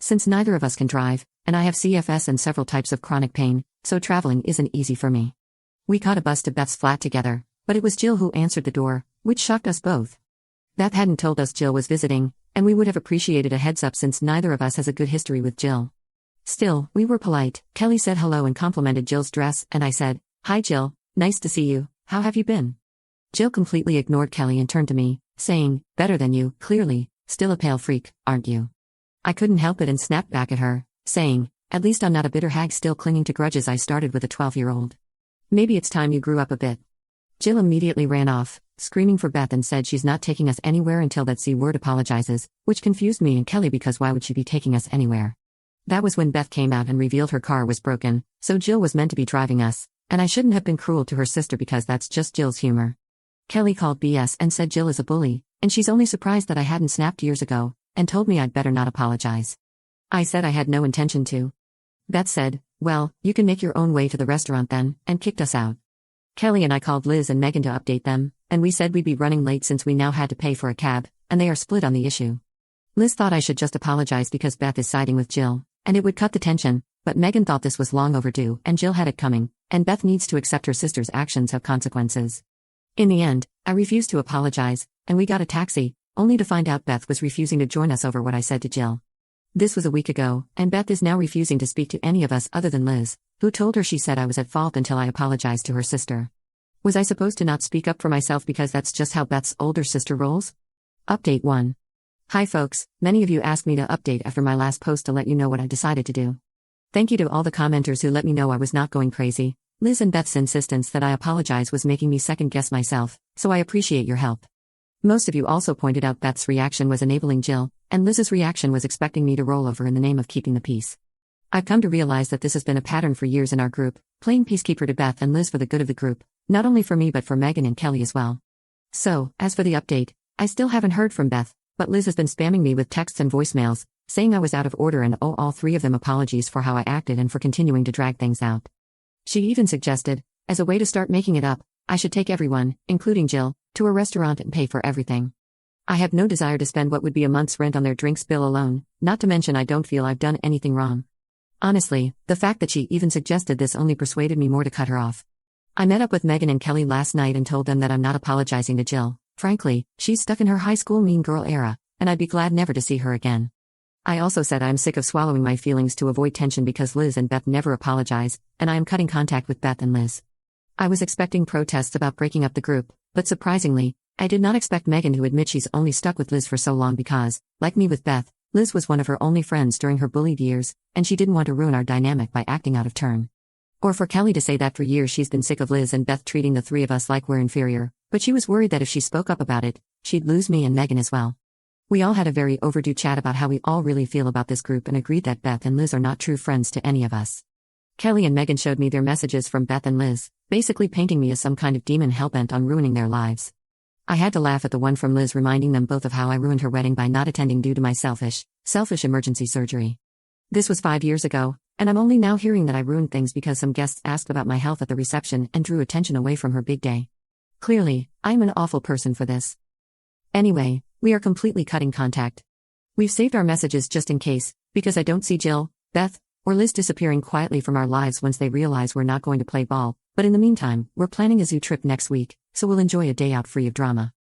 Since neither of us can drive, and I have CFS and several types of chronic pain, so traveling isn't easy for me. We caught a bus to Beth's flat together, but it was Jill who answered the door, which shocked us both. Beth hadn't told us Jill was visiting, and we would have appreciated a heads up since neither of us has a good history with Jill. Still, we were polite. Kelly said hello and complimented Jill's dress, and I said, "Hi Jill, nice to see you, how have you been?" Jill completely ignored Kelly and turned to me, saying, "Better than you, clearly, still a pale freak, aren't you?" I couldn't help it and snapped back at her, saying, "At least I'm not a bitter hag still clinging to grudges I started with a 12-year-old. Maybe it's time you grew up a bit." Jill immediately ran off, screaming for Beth and said she's not taking us anywhere until that C-word apologizes, which confused me and Kelly because why would she be taking us anywhere? That was when Beth came out and revealed her car was broken, so Jill was meant to be driving us, and I shouldn't have been cruel to her sister because that's just Jill's humor. Kelly called BS and said Jill is a bully, and she's only surprised that I hadn't snapped years ago, and told me I'd better not apologize. I said I had no intention to. Beth said, "Well, you can make your own way to the restaurant then," and kicked us out. Kelly and I called Liz and Megan to update them, and we said we'd be running late since we now had to pay for a cab, and they are split on the issue. Liz thought I should just apologize because Beth is siding with Jill, and it would cut the tension, but Megan thought this was long overdue and Jill had it coming, and Beth needs to accept her sister's actions have consequences. In the end, I refused to apologize, and we got a taxi, only to find out Beth was refusing to join us over what I said to Jill. This was a week ago, and Beth is now refusing to speak to any of us other than Liz, who told her she said I was at fault until I apologized to her sister. Was I supposed to not speak up for myself because that's just how Beth's older sister rolls? Update 1. Hi folks, many of you asked me to update after my last post to let you know what I decided to do. Thank you to all the commenters who let me know I was not going crazy. Liz and Beth's insistence that I apologize was making me second-guess myself, so I appreciate your help. Most of you also pointed out Beth's reaction was enabling Jill, and Liz's reaction was expecting me to roll over in the name of keeping the peace. I've come to realize that this has been a pattern for years in our group, playing peacekeeper to Beth and Liz for the good of the group, not only for me but for Megan and Kelly as well. So, as for the update, I still haven't heard from Beth, but Liz has been spamming me with texts and voicemails, saying I was out of order and owe all three of them apologies for how I acted and for continuing to drag things out. She even suggested, as a way to start making it up, I should take everyone, including Jill, to a restaurant and pay for everything. I have no desire to spend what would be a month's rent on their drinks bill alone, not to mention I don't feel I've done anything wrong. Honestly, the fact that she even suggested this only persuaded me more to cut her off. I met up with Megan and Kelly last night and told them that I'm not apologizing to Jill. Frankly, she's stuck in her high school mean girl era, and I'd be glad never to see her again. I also said I'm sick of swallowing my feelings to avoid tension because Liz and Beth never apologize, and I am cutting contact with Beth and Liz. I was expecting protests about breaking up the group, but surprisingly, I did not expect Megan to admit she's only stuck with Liz for so long because, like me with Beth, Liz was one of her only friends during her bullied years, and she didn't want to ruin our dynamic by acting out of turn. Or for Kelly to say that for years she's been sick of Liz and Beth treating the three of us like we're inferior, but she was worried that if she spoke up about it, she'd lose me and Megan as well. We all had a very overdue chat about how we all really feel about this group and agreed that Beth and Liz are not true friends to any of us. Kelly and Megan showed me their messages from Beth and Liz, basically painting me as some kind of demon hellbent on ruining their lives. I had to laugh at the one from Liz reminding them both of how I ruined her wedding by not attending due to my selfish emergency surgery. This was 5 years ago, and I'm only now hearing that I ruined things because some guests asked about my health at the reception and drew attention away from her big day. Clearly, I'm an awful person for this. Anyway, we are completely cutting contact. We've saved our messages just in case, because I don't see Jill, Beth, or Liz disappearing quietly from our lives once they realize we're not going to play ball, but in the meantime, we're planning a zoo trip next week, so we'll enjoy a day out free of drama.